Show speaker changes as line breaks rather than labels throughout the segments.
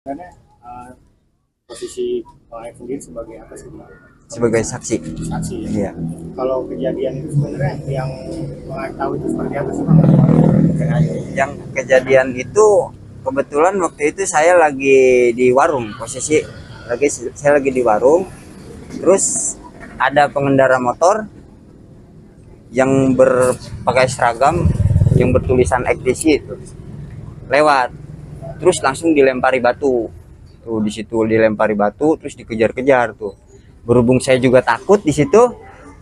Karena posisi Bang Aib sendiri sebagai apa sih Bang?
Sebagai saksi.
Saksi ya.
Iya.
Kalau kejadian itu sebenarnya yang Bang Aib tahu itu seperti apa sih Bang?
Yang kejadian itu kebetulan waktu itu saya lagi di warung, posisi saya lagi di warung, terus ada pengendara motor yang berpakai seragam yang bertulisan XTC itu lewat, terus langsung dilempari batu. Tuh di situ dilempari batu, terus dikejar-kejar tuh. Berhubung saya juga takut di situ,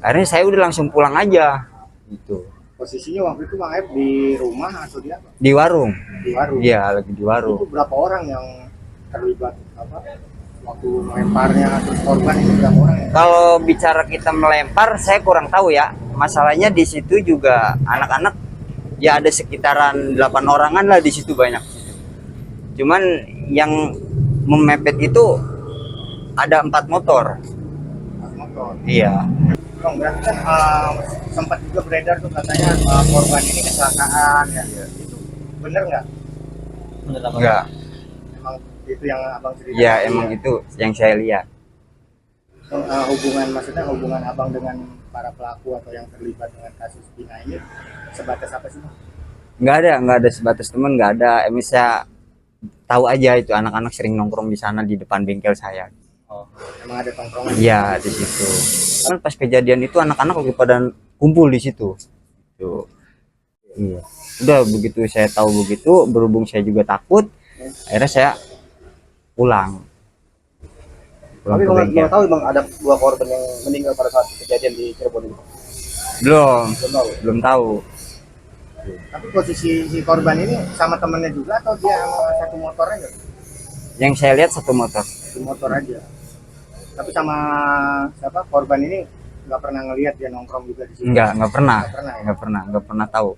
akhirnya saya udah langsung pulang aja gitu.
Posisinya waktu itu Bang Aib di rumah atau di apa?
Di warung.
Di warung.
Iya, lagi di warung.
Itu berapa orang yang terlibat apa? Waktu melemparnya terus korban itu berapa orang ya?
Kalau bicara kita melempar, saya kurang tahu ya. Masalahnya di situ juga anak-anak ya ada sekitaran 8 orangan lah di situ banyak. Cuman yang memepet itu ada 4 motor.
Motor.
Iya.
Bang, berarti kan sempat juga beredar tuh katanya korban ini kecelakaan ya. Itu bener nggak? Bener apa?
Enggak.
Emang itu yang abang cerita?
Ya emang itu yang saya lihat.
Maksudnya hubungan abang dengan para pelaku atau yang terlibat dengan kasus Vina ini sebatas apa sih Bang?
Nggak ada sebatas teman, nggak ada. Emang saya tahu aja itu anak-anak sering nongkrong di sana di depan bengkel saya.
Oh, emang ada tongkrongan?
Iya di situ. Kan pas kejadian itu anak-anak lagi pada kumpul di situ. Tuh. Iya. Udah begitu saya tahu begitu, berhubung saya juga takut, akhirnya saya pulang.
Tapi belum tahu Bang ada 2 korban yang meninggal pada saat kejadian di Cirebon itu.
Belum,
Belum tahu.
belum tahu.
Tapi posisi si korban ini sama temennya juga atau dia sama satu motornya nggak?
Yang saya lihat satu motor.
Satu motor aja. Tapi sama siapa korban ini nggak pernah ngelihat dia nongkrong juga di sini.
Nggak pernah.
Nggak pernah ya?
Nggak pernah tahu.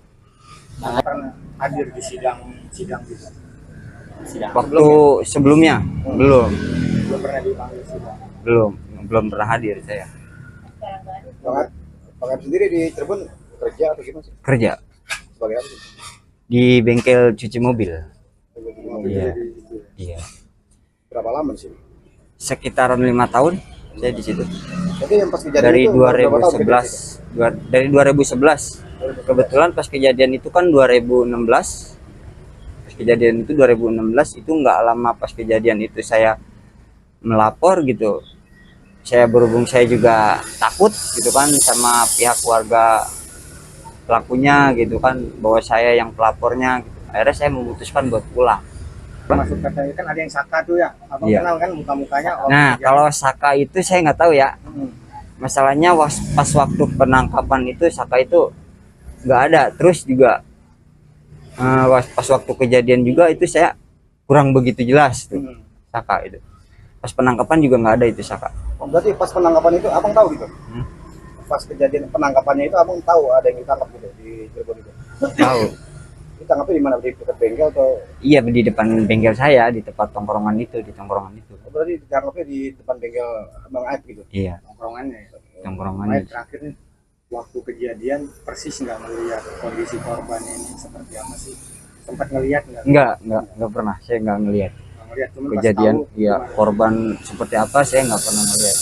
Nggak pernah hadir di sidang juga. Sidang.
Waktu sebelumnya belum,
Belum pernah dipanggil sidang.
belum pernah hadir saya.
Bang Aib sendiri di Cirebon kerja atau gimana sih?
Kerja
Sebagai apa sih?
di bengkel cuci mobil. Iya.
Di situ.
Iya.
Berapa lama sih?
Sekitaran 5 tahun saya di situ.
Jadi yang pas kejadian
Dari
itu berapa tahun
2011. Dari 2011. Kebetulan pas kejadian itu kan 2016. Pas kejadian itu 2016 itu nggak lama pas kejadian itu saya melapor gitu. Saya berhubung saya juga takut gitu kan sama pihak keluarga pelakunya gitu kan, bahwa saya yang pelapornya gitu. Akhirnya saya memutuskan buat pulang.
Masuk katanya kan ada yang Saka tuh ya. Abang
Iya.
kenal kan muka-mukanya?
Nah kalau Saka itu saya nggak tahu ya. Masalahnya pas waktu penangkapan itu Saka itu nggak ada. Terus juga pas waktu kejadian juga itu saya kurang begitu jelas tuh Saka itu. Pas penangkapan juga nggak ada itu Saka.
Oh, berarti pas penangkapan itu abang tahu gitu? Pas kejadian penangkapannya itu abang tahu ada yang ditangkap gitu di Cirebon itu?
Tahu.
Ditangkapnya di mana? Di dekat bengkel atau?
Iya di depan bengkel saya, di tempat tongkrongan itu, di tongkrongan itu.
Oh, berarti ditangkapnya di depan bengkel Bang Aib gitu?
Iya.
Tongkrongannya ya?
Tongkrongannya.
Aib terakhir nih, waktu kejadian persis nggak melihat kondisi korban ini seperti apa sih? Sempat ngelihat nggak?
Enggak pernah. Saya nggak ngelihat
Nggak ngelihat, cuma pas
kejadian.
tahu,
Iya,
gimana?
korban seperti apa saya nggak pernah ngelihat.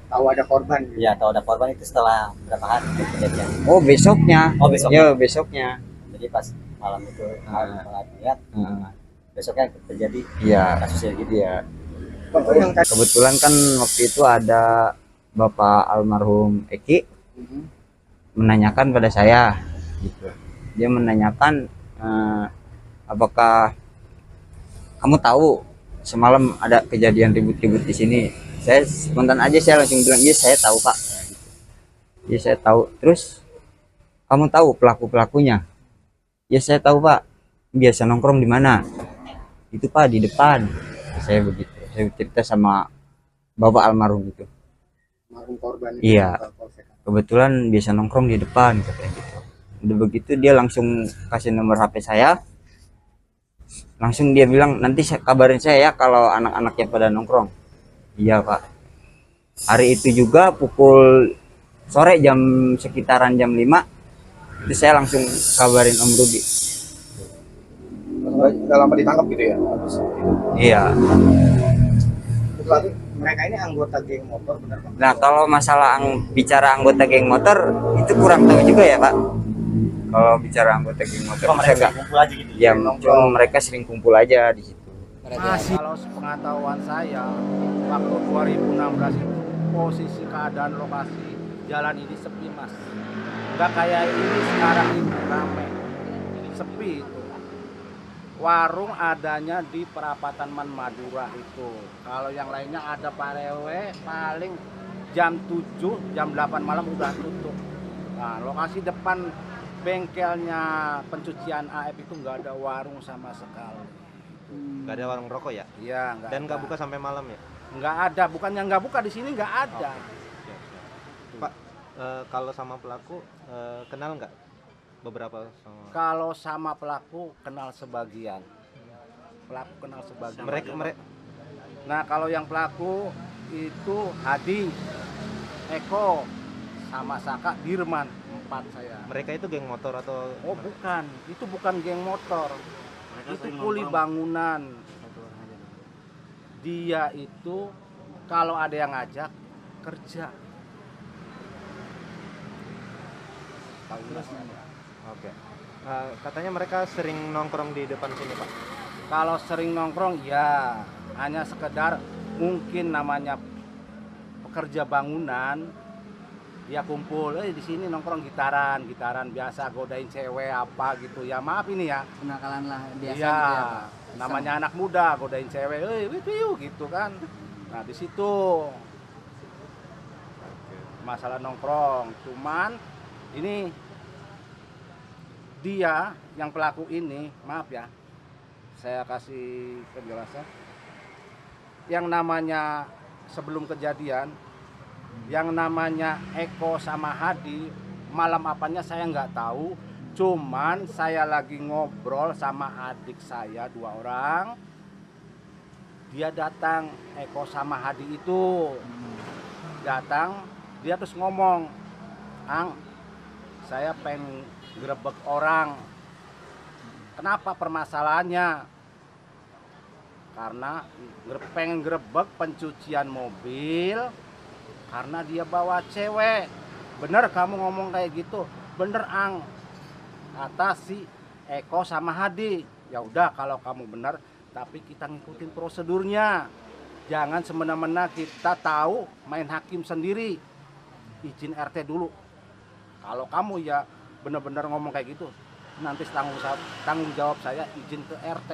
Tahu ada korban gitu?
Ya, tahu ada korban itu setelah berapa hari kejadian.
Oh besoknya.
Oh, besoknya.
Ya besoknya.
Jadi pas malam itu lihat
Heeh.
besoknya terjadi
Iya.
kasusnya gitu.
Iya.
Oh, yang tadi.
Kebetulan kan waktu itu ada Bapak almarhum Eki menanyakan pada saya gitu. Dia menanyakan apakah kamu tahu semalam ada kejadian ribut-ribut di sini. Saya spontan aja saya langsung bilang iya saya tahu Pak. Iya saya tahu. Terus kamu tahu pelaku-pelakunya? Ya saya tahu Pak. Biasa nongkrong di mana? Itu Pak di depan. Saya begitu. Saya cerita sama Bapak almarhum itu.
Almarhum korban itu
Iya.
ke Polsek.
Kebetulan biasa nongkrong di depan katanya gitu. Udah begitu dia langsung kasih nomor HP saya. Langsung dia bilang nanti kabarin saya ya kalau anak-anaknya pada nongkrong. Iya Pak. Hari itu juga pukul sore sekitaran jam 5 itu saya langsung kabarin Om Rudi.
Udah lama ditangkap gitu ya?
Iya.
Berarti mereka ini anggota geng motor benar Pak?
Nah, kalau masalah bicara anggota geng motor itu kurang tahu juga ya, Pak. Kalau bicara anggota geng motor
Cuma
saya
mereka
nggak.
kumpul aja gitu.
Ya, cuma mereka sering kumpul aja di situ.
Kalau sepengetahuan saya, waktu 2016 itu posisi keadaan lokasi jalan ini sepi mas. Nggak kayak ini sekarang ini ramai, sepi itu. Warung adanya di perapatan Man Madura itu. Kalau yang lainnya ada Pak Rewe paling jam 7, jam 8 malam udah tutup. Nah, lokasi depan bengkelnya pencucian AF itu nggak ada warung sama sekali.
Nggak ada warung rokok ya?
Iya,
Dan nggak buka sampai malam ya?
nggak ada, bukannya nggak buka di sini nggak ada.
Siap, siap. Pak, kalau sama pelaku kenal nggak beberapa sama?
Kalau sama pelaku kenal sebagian. Pelaku kenal sebagian.
Mereka.
Nah, kalau yang pelaku itu Hadi, Eko, sama Saka, Dirman, 4 saya.
Mereka itu geng motor atau?
Oh bukan, itu bukan geng motor. Itu kuli bangunan. Dia itu kalau ada yang ngajak kerja.
Oke. Katanya mereka sering nongkrong di depan sini Pak.
Kalau sering nongkrong ya hanya sekedar mungkin namanya pekerja bangunan dia kumpul di sini nongkrong gitaran biasa godain cewek apa gitu ya, maaf ini ya
Kenakalan lah biasa
iya,
gitu ya Pak.
namanya anak muda godain cewek wiu gitu kan. Nah di situ masalah nongkrong, cuman ini dia yang pelaku ini, maaf ya saya kasih penjelasan, yang namanya sebelum kejadian yang namanya Eko sama Hadi malam apanya saya nggak tahu, cuman saya lagi ngobrol sama adik saya 2 orang, dia datang, Eko sama Hadi itu datang, dia terus ngomong, Ang, saya pengen grebek orang. Kenapa permasalahannya? Karena pengen grebek pencucian mobil karena dia bawa cewek. Bener kamu ngomong kayak gitu? Bener Ang, kata si Eko sama Hadi. Ya udah kalau kamu bener, tapi kita ngikutin prosedurnya. Jangan semena-mena kita tahu main hakim sendiri. Izin RT dulu. Kalau kamu ya bener-bener ngomong kayak gitu, nanti tanggung jawab saya izin ke RT.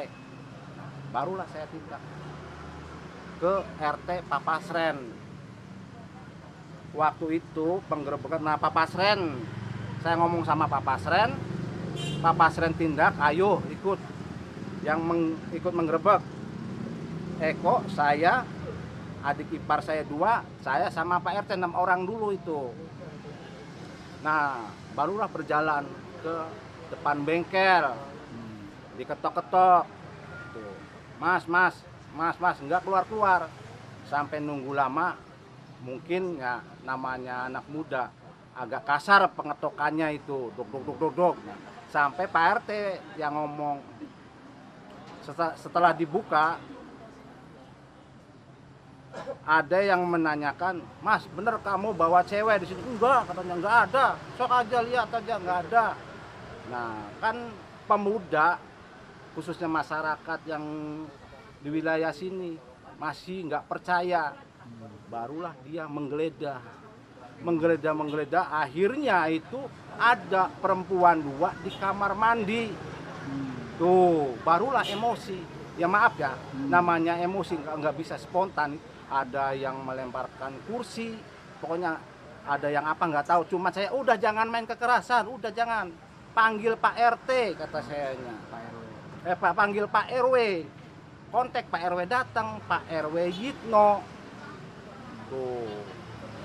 Nah, barulah saya tindak ke RT Papasren. Waktu itu penggerebekan, nah Papasren, saya ngomong sama Papasren, Papasren tindak, ayo ikut, yang ikut menggerebek. Eko, saya, adik ipar saya 2, saya sama Pak RT 6 orang dulu itu. Nah, barulah berjalan ke depan bengkel, diketok-ketok, tuh, mas, nggak keluar, sampai nunggu lama, mungkin ya namanya anak muda, agak kasar pengetokannya itu, dok. Nah, sampai Pak RT yang ngomong, setelah dibuka, ada yang menanyakan, Mas, bener kamu bawa cewek di sini? Enggak, katanya enggak ada. Sok aja lihat aja, enggak ada. Nah, kan pemuda, khususnya masyarakat yang di wilayah sini masih enggak percaya. Barulah dia menggeledah, akhirnya itu ada perempuan 2 di kamar mandi. Tuh, barulah emosi. Ya maaf ya, namanya emosi nggak bisa spontan. Ada yang melemparkan kursi, pokoknya ada yang apa nggak tahu. Cuma saya udah jangan main kekerasan, udah jangan, panggil Pak RT kata sayanya. Panggil Pak RW, kontak Pak RW, datang Pak RW Yitno. Tuh,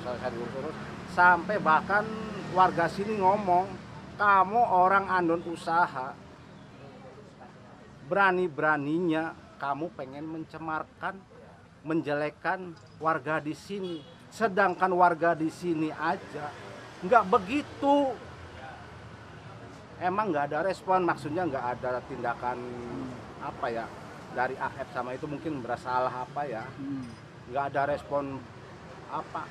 saya diurus sampai bahkan warga sini ngomong, kamu orang andon usaha, berani-beraninya kamu pengen mencemarkan, menjelekkan warga di sini, sedangkan warga di sini aja nggak begitu. emang nggak ada respon, maksudnya nggak ada tindakan apa ya dari AF sama itu, mungkin bersalah apa ya, nggak ada respon apa,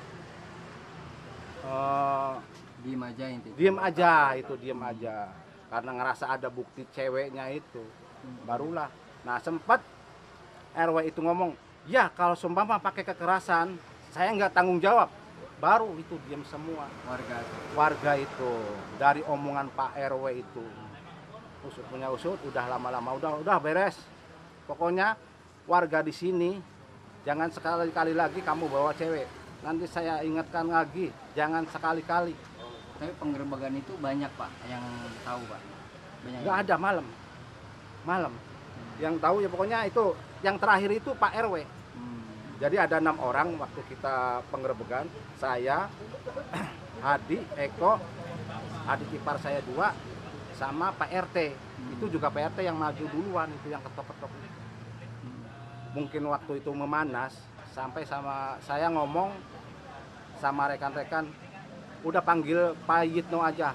Diem aja intinya.
diem aja karena ngerasa ada bukti ceweknya itu, barulah. Nah sempat RW itu ngomong, ya kalau seumpama pakai kekerasan saya nggak tanggung jawab, baru itu diem semua warga itu dari omongan Pak RW itu. Usut punya usut, udah lama-lama udah beres. Pokoknya warga di sini jangan sekali-kali lagi kamu bawa cewek. Nanti saya ingatkan lagi, jangan sekali-kali.
Tapi penggerebekan itu banyak Pak yang tahu Pak. Banyak.
Nggak ada malam. Yang tahu ya pokoknya itu yang terakhir itu Pak RW. Jadi ada 6 orang waktu kita penggerebekan, saya, Hadi, Eko, adik ipar saya 2, sama Pak RT. Itu juga Pak RT yang maju duluan, itu yang ketok-ketok. Mungkin waktu itu memanas, sampai sama saya ngomong sama rekan-rekan, udah panggil Pak Yitno aja,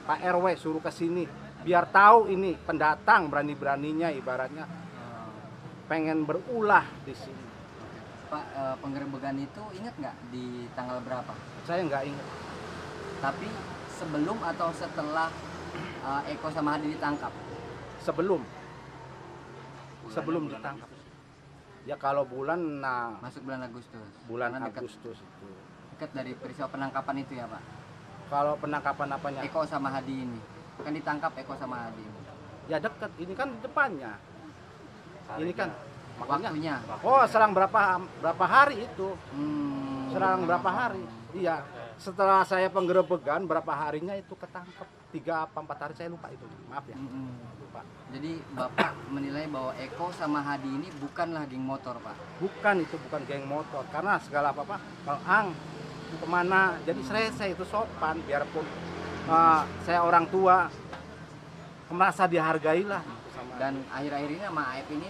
Pak RW suruh ke sini, biar tahu ini pendatang berani-beraninya ibaratnya pengen berulah di sini.
Pak, penggerebekan itu ingat nggak di tanggal berapa?
Saya nggak ingat.
Tapi sebelum atau setelah Eko sama Hadi ditangkap?
Sebelum ditangkap. Ya kalau bulan, nah
Masuk bulan Agustus.
bulan
Karena dekat-
Agustus itu.
Dekat dari peristiwa penangkapan itu ya Pak?
Kalau penangkapan apanya?
Eko sama Hadi ini. Kan ditangkap Eko sama Hadi.
Ya dekat. Ini kan di depannya. Ini kan makanya.
Waktunya.
Oh, selang berapa hari itu? Selang
Hmm.
berapa hari? Iya. Setelah saya penggerebekan berapa harinya itu ketangkep. 3 apa 4 hari saya lupa itu. Maaf ya. Lupa.
Jadi Bapak menilai bahwa Eko sama Hadi ini bukanlah geng motor Pak?
Bukan, itu bukan geng motor. Karena segala apa-apa, Bang Ang, kemana? Jadi saya itu sopan, biarpun saya orang tua, merasa dihargai lah.
Dan akhir-akhir ini sama AF ini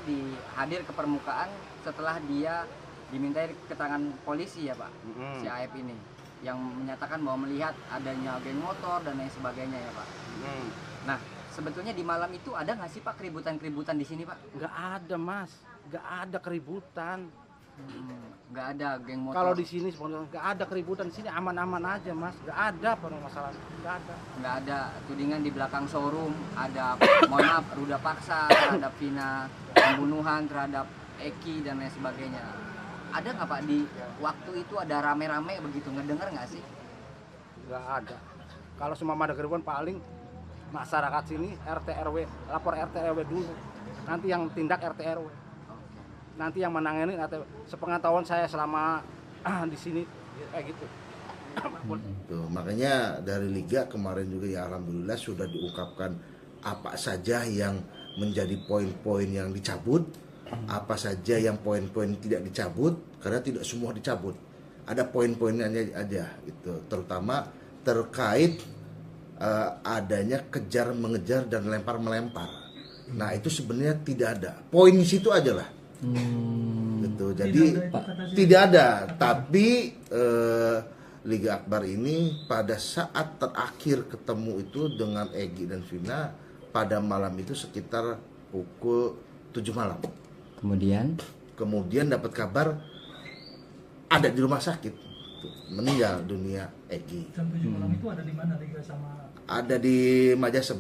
hadir ke permukaan setelah dia dimintai keterangan polisi ya Pak, si AF ini yang menyatakan bahwa melihat adanya geng motor dan lain sebagainya ya Pak. Nah sebetulnya di malam itu ada nggak sih Pak keributan-keributan di sini Pak?
Nggak ada Mas, nggak ada keributan.
Nggak ada geng motor.
Kalau di sini sebenarnya nggak ada keributan, di sini aman-aman aja Mas, nggak ada permasalahan, nggak ada.
Nggak ada tudingan di belakang showroom, ada mohon maaf ruda paksa terhadap Vina, pembunuhan terhadap Eki dan lain sebagainya. Ada nggak Pak di waktu itu ada rame-rame begitu, ngedenger nggak sih?
Nggak ada. Kalau semua ada keributan paling masyarakat sini RT RW, lapor RT RW dulu, nanti yang tindak RT RW, nanti yang menangani RT. Sepengetahuan saya selama di sini kayak gitu.
Tuh, makanya dari Liga kemarin juga ya alhamdulillah sudah diungkapkan apa saja yang menjadi poin-poin yang dicabut, apa saja yang poin-poin tidak dicabut, karena tidak semua dicabut. Ada poin-poinnya aja gitu, terutama terkait adanya kejar mengejar dan lempar melempar. Nah itu sebenarnya tidak ada. Poin di situ aja lah. Gitu. Jadi tidak ada. Tapi Liga Akbar ini pada saat terakhir ketemu itu dengan Egy dan Vina pada malam itu sekitar pukul 7 malam. Kemudian dapat kabar ada di rumah sakit, meninggal dunia Egy.
Jam 7 malam itu ada di mana Liga sama?
Ada di Majasem,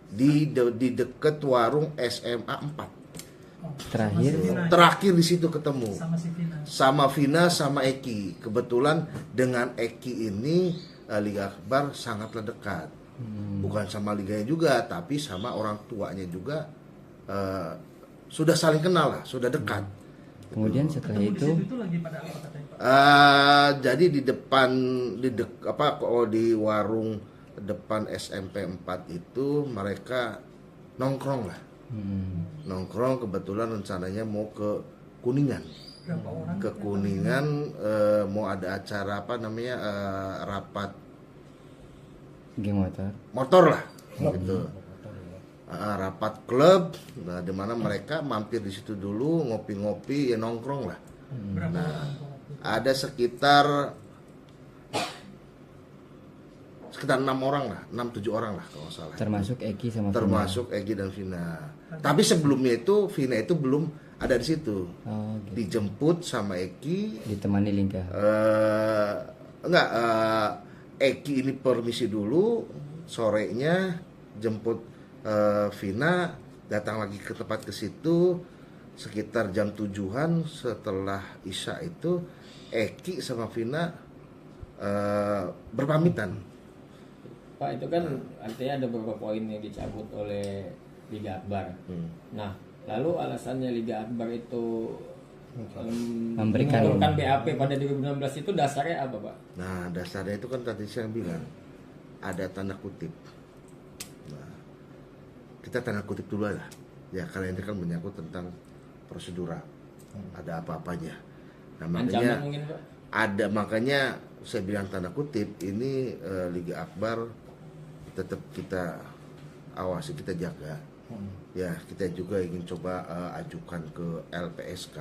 di dekat warung SMA 4. Terakhir di situ ketemu sama Vina sama Eki. Kebetulan dengan Eki ini Liga Akbar sangatlah dekat, bukan sama liganya juga, tapi sama orang tuanya juga sudah saling kenal lah, sudah dekat.
Kemudian setelah itu
lagi pada apa katanya, Pak?
Jadi di depan di warung depan SMP 4 itu mereka nongkrong lah. Nongkrong, kebetulan rencananya mau ke Kuningan. Ke Kuningan mau ada acara apa namanya rapat
geng
motor lah gitu. Rapat klub, nah, di mana mereka mampir di situ dulu ngopi-ngopi ya nongkrong lah. Nah, ada sekitar sekitar 6 orang lah, 6-7 orang lah kalau nggak salah.
Termasuk Eki sama Vina.
Termasuk Egi dan Vina. Tapi sebelumnya itu Vina itu belum ada di situ.
Oh, gitu.
Dijemput sama Eki.
Ditemani Lingga.
Enggak, Eki ini permisi dulu, sorenya jemput Vina, datang lagi ke tempat ke situ sekitar jam 7-an setelah Isya itu Eki sama Vina berpamitan.
Pak, itu kan artinya ada beberapa poin yang dicabut oleh Liga Akbar. Nah, lalu alasannya Liga Akbar itu
Memberikan
mengeluarkan BAP pada 2016 itu dasarnya apa, Pak?
Nah, dasarnya itu kan tadi saya bilang ada tanda kutip. Nah, kita tanda kutip dulu lah. Ya, karena ini kan menyangkut tentang prosedural. Ada apa-apanya. Nah, makanya
Ancaman mungkin, Pak?
ada, makanya saya bilang tanda kutip ini Liga Akbar tetap kita awasi, kita jaga. Ya, kita juga ingin coba ajukan ke LPSK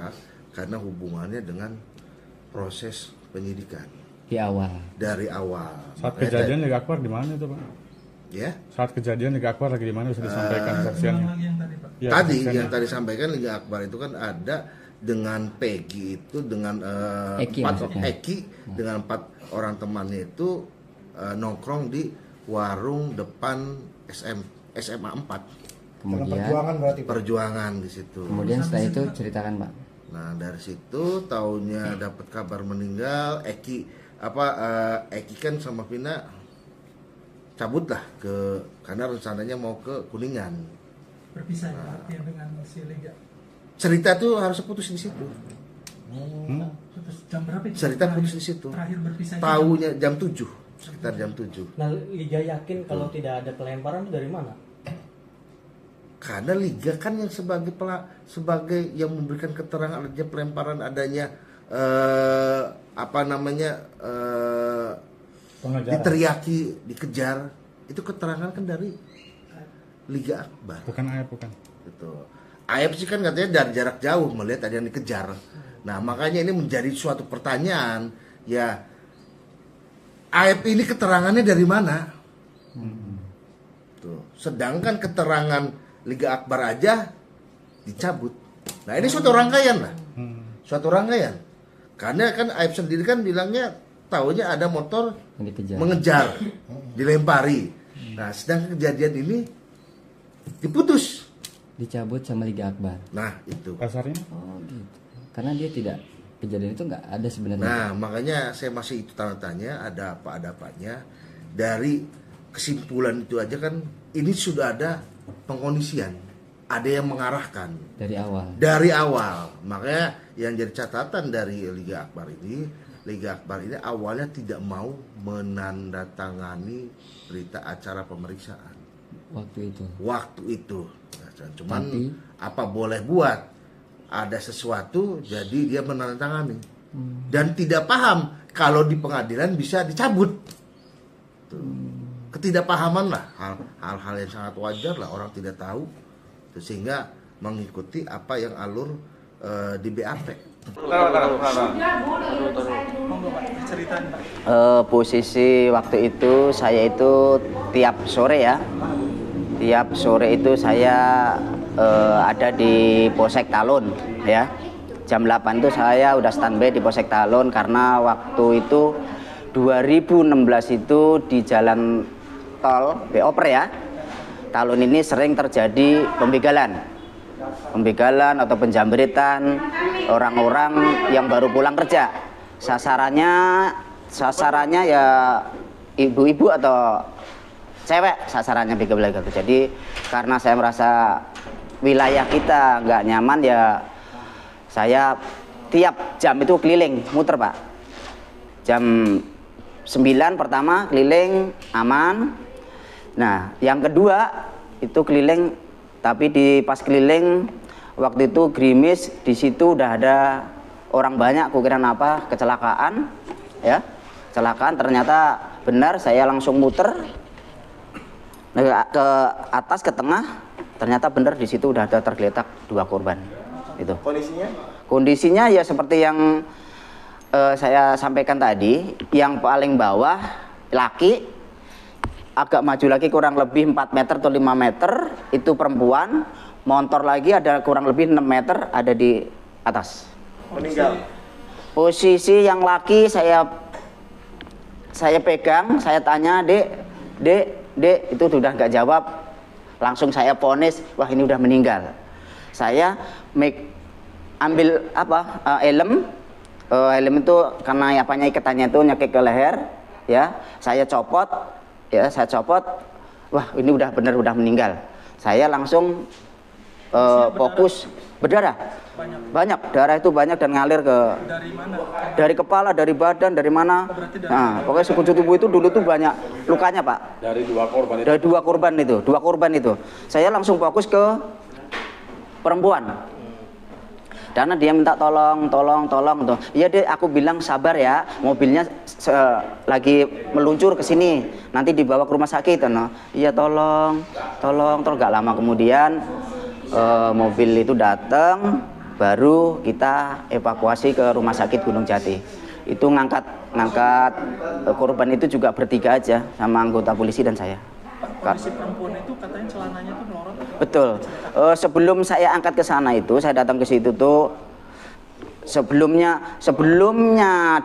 karena hubungannya dengan proses penyidikan
di awal.
dari awal.
Saat
Makanya
kejadian Liga Akbar di mana itu, Pak?
ya
Saat kejadian Liga Akbar lagi di mana, bisa disampaikan saksiannya?
Lagi yang tadi Pak.
Ya,
tadi
saksiannya.
yang tadi sampaikan Liga Akbar itu kan ada dengan Peggy itu dengan
Eki
4
maksudnya.
Eki dengan 4 orang temannya itu nongkrong di warung depan SMA 4.
Kemudian
Perjuangan di situ.
kemudian setelah itu ceritakan, Pak.
Nah, dari situ taunya dapat kabar meninggal. Eki kan sama Vina cabut lah karena rencananya mau ke Kuningan.
Berpisah ya artinya dengan si Liga.
Cerita tuh harus putus di situ.
Terus jam berapa itu?
Cerita putus di situ.
Terakhir berpisah.
Tahunya jam 7, sekitar jam 7.
Nah, Liga yakin kalau tidak ada pelemparan itu dari mana?
Karena Liga kan yang sebagai yang memberikan keterangan adanya pelemparan, adanya diteriaki, dikejar, itu keterangan kan dari Liga Akbar.
Bukan AF, bukan.
Gitu. AF sih kan katanya dari jarak jauh melihat ada yang dikejar. Nah, makanya ini menjadi suatu pertanyaan, ya AF ini keterangannya dari mana? Tuh. Sedangkan keterangan Liga Akbar aja dicabut. Nah, ini suatu rangkaian lah. Suatu rangkaian. Karena kan AF sendiri kan bilangnya tahunya ada motor mengejar, dilempari. Nah, sedangkan kejadian ini diputus,
dicabut sama Liga Akbar.
Nah, itu.
Kasarnya?
Oh, gitu. Karena dia tidak, kejadian itu nggak ada sebenarnya.
Nah, makanya saya masih itu tanda tanya, ada apa-apanya. Dari kesimpulan itu aja kan ini sudah ada pengkondisian, ada yang mengarahkan
Dari awal.
dari awal. Makanya yang jadi catatan dari Liga Akbar ini awalnya tidak mau menandatangani berita acara pemeriksaan waktu itu. Cuman apa boleh buat, ada sesuatu jadi dia menandatangani dan tidak paham kalau di pengadilan bisa dicabut. Ketidakpahaman lah, hal-hal yang sangat wajar lah, orang tidak tahu sehingga mengikuti apa yang alur di BAP.
Posisi waktu itu saya itu tiap sore itu saya ada di Polsek Talun ya. Jam 8 itu saya udah standby di Polsek Talun karena waktu itu 2016 itu di jalan tol Beoper ya, Talun ini sering terjadi pembegalan atau penjamretan orang-orang yang baru pulang kerja. Sasarannya ya ibu-ibu atau cewek, sasarannya begal itu. Jadi karena saya merasa wilayah kita nggak nyaman ya, saya tiap jam itu keliling muter, Pak. Jam 9 pertama keliling aman. Nah, yang kedua itu keliling, tapi pas keliling waktu itu gerimis, di situ udah ada orang banyak, kukira apa kecelakaan ya. Kecelakaan, ternyata benar, saya langsung muter ke atas ke tengah, ternyata benar di situ udah ada tergeletak 2 korban. Itu. Kondisinya ya seperti yang saya sampaikan tadi, yang paling bawah laki, agak maju lagi kurang lebih 4 meter atau 5 meter itu perempuan, motor lagi ada kurang lebih 6 meter ada di atas.
Meninggal.
Posisi yang laki saya pegang, saya tanya, Dek, itu sudah nggak jawab. Langsung saya vonis, wah ini udah meninggal. Saya ambil helm. Helm itu karena apanya ikatannya itu nyekik ke leher, ya. Saya copot, wah ini udah bener udah meninggal. Saya langsung fokus berdarah. Banyak darah itu banyak dan ngalir ke dari kepala, dari badan, dari mana. Nah, pokoknya sekujur tubuh itu dulu tuh banyak lukanya, Pak.
Dari dua korban itu.
Dari dua korban itu. Saya langsung fokus ke perempuan. Karena dia minta tolong tuh. Iya Dek, aku bilang sabar ya, mobilnya lagi meluncur ke sini, nanti dibawa ke rumah sakit. No. Iya tolong. Gak lama kemudian mobil itu datang, baru kita evakuasi ke rumah sakit Gunung Jati. Itu ngangkat korban itu juga bertiga aja sama anggota polisi dan saya.
Kondisi perempuan itu katanya celananya tuh melorot.
Betul. Sebelum saya angkat ke sana itu, saya datang ke situ tuh sebelumnya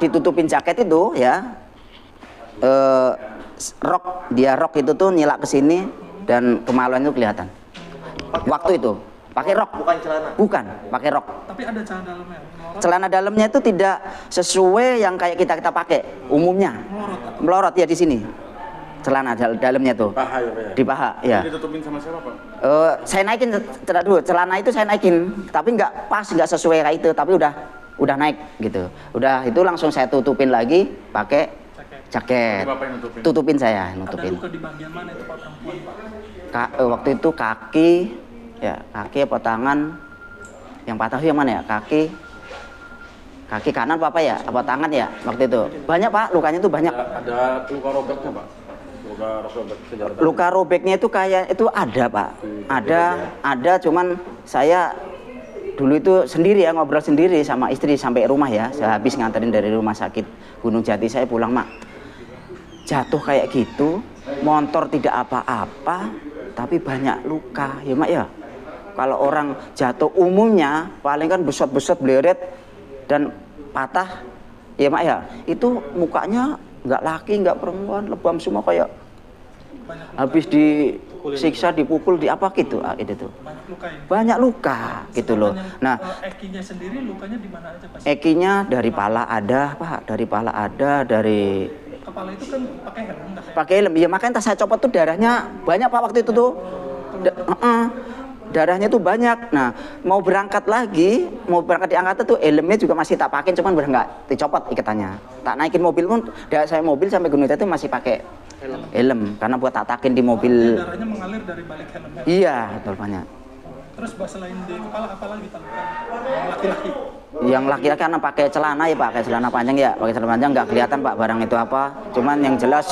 ditutupin jaket itu ya. Rok itu tuh nyilak ke sini dan kemaluan itu kelihatan. Waktu itu pakai rok.
Bukan celana.
Bukan, pakai rok.
Tapi ada celana dalamnya.
Celana dalamnya itu tidak sesuai yang kayak kita pakai umumnya. Melorot ya di sini. Celana dalamnya tuh.
Paha ya, Pak, ya?
Di paha, ya.
Ditutupin sama siapa, Pak?
Saya naikin celana itu saya naikin, tapi nggak pas, nggak sesuai kayak itu, tapi udah naik gitu. Udah itu langsung saya tutupin lagi pakai jaket. Tutupin saya, nutupin.
Ada luka di bagian mana itu Pak perempuan, Pak?
Waktu itu kaki apa tangan yang patah yang mana ya? Kaki kanan apa ya? Apa tangan ya? Waktu itu banyak Pak, lukanya itu banyak.
Ada luka robeknya, Pak?
Luka robeknya itu kayak itu ada Pak, ada cuman saya dulu itu sendiri ya, ngobrol sendiri sama istri sampai rumah ya. Saya habis nganterin dari rumah sakit Gunung Jati, saya pulang, Mak, jatuh kayak gitu, motor tidak apa-apa tapi banyak luka ya Mak ya. Kalau orang jatuh umumnya paling kan besot-besot bleret dan patah ya Mak ya, itu mukanya nggak laki nggak perempuan, lebam semua kayak habis disiksa, dipukul, di apa gitu, itu tuh. Banyak luka gitu loh. Nah,
Ekinya sendiri lukanya di mana aja Pak?
Ekinya dari pala ada, Pak, dari
kepala itu kan pakai helm.
Pakai helm. Ya makanya saya copot tuh darahnya banyak Pak waktu itu tuh. Darahnya tuh banyak. Nah, mau berangkat diangkat tuh helmnya juga masih tak pakai, cuman udah nggak dicopot ikatannya. Tak naikin mobil pun, saya mobil sampai Gunung Jati masih pakai helm karena buat takin di mobil.
Darahnya mengalir dari balik helmnya.
Iya, betul banyak.
Terus selain di kepala apa lagi Pak? Laki-laki.
Yang laki-laki karena pakai celana ya Pak, pakai celana panjang ya, pakai celana panjang nggak kelihatan Pak barang itu apa. Cuman yang jelas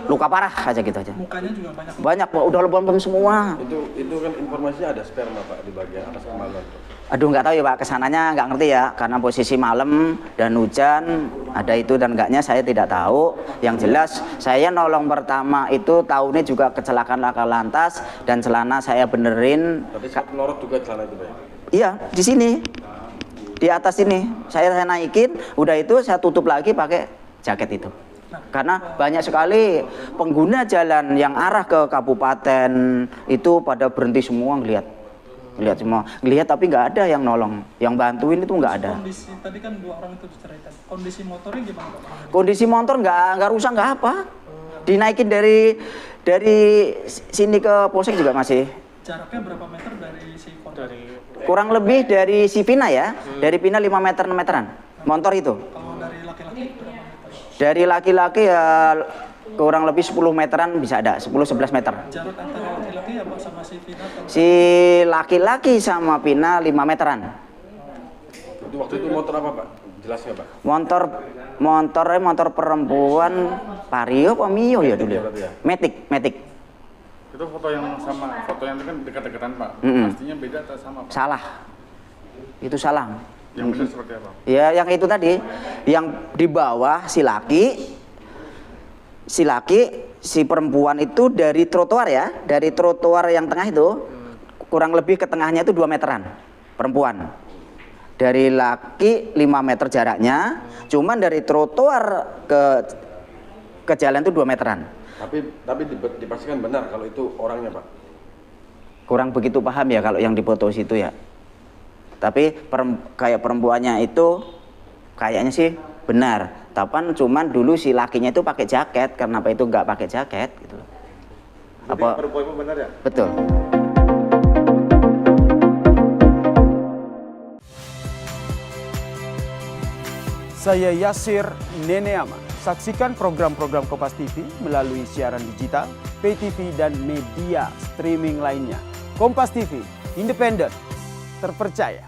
luka parah aja gitu aja.
Mukanya juga
banyak Pak, udah lebam-lebam semua.
Itu kan informasinya ada sperma Pak di bagian atas kemaluan.
Aduh nggak tahu ya Pak, kesananya nggak ngerti ya, karena posisi malam dan hujan, ada itu dan enggaknya saya tidak tahu. Yang jelas saya nolong pertama itu tahunnya juga kecelakaan laka lantas dan celana saya benerin.
Tapi melorot juga celana itu Pak?
Iya, di sini, di atas ini saya naikin, udah itu saya tutup lagi pakai jaket itu. Karena banyak sekali pengguna jalan yang arah ke kabupaten itu pada berhenti semua ngelihat tapi nggak ada yang nolong, yang bantuin itu nggak ada.
Kondisi tadi kan 2 orang itu diceritakan. Kondisi motornya gimana Pak?
Kondisi motor nggak rusak, nggak apa. Dinaikin dari sini ke Polsek juga masih.
Jaraknya berapa meter dari si korban?
Kurang lebih dari si Pina ya, dari Pina 5 meter 6 meteran motor itu.
Kalau dari laki-laki berapa meter?
Dari laki-laki ya kurang lebih 10 meteran bisa ada, 10-11 meter.
Jarak antara laki-laki apa sama si Pina?
Si laki-laki sama Pina 5 meteran.
Itu waktu itu motor apa Pak? Jelasnya Pak?
Motor perempuan Vario apa Mio ya dulu? Matic.
Itu foto yang sama, foto yang itu kan dekat-dekatan Pak. Pastinya beda atau sama Pak?
Salah. Itu salah.
Yang benar seperti apa?
Ya yang itu tadi, yang di bawah si laki, si perempuan itu dari trotoar ya, dari trotoar yang tengah itu kurang lebih ke tengahnya itu 2 meteran perempuan. Dari laki 5 meter jaraknya, cuman dari trotoar ke jalan itu 2 meteran.
Tapi dipastikan benar kalau itu orangnya, Pak.
Kurang begitu paham ya kalau yang dipoto situ ya. Tapi kayak perempuannya itu kayaknya sih benar. Tapi cuman dulu si lakinya itu pakai jaket, kenapa itu nggak pakai jaket gitu loh. Apa
perempuan itu benar ya?
Betul.
Saya Yasir Neneama. Saksikan program-program Kompas TV melalui siaran digital, pay TV dan media streaming lainnya. Kompas TV, independen, terpercaya.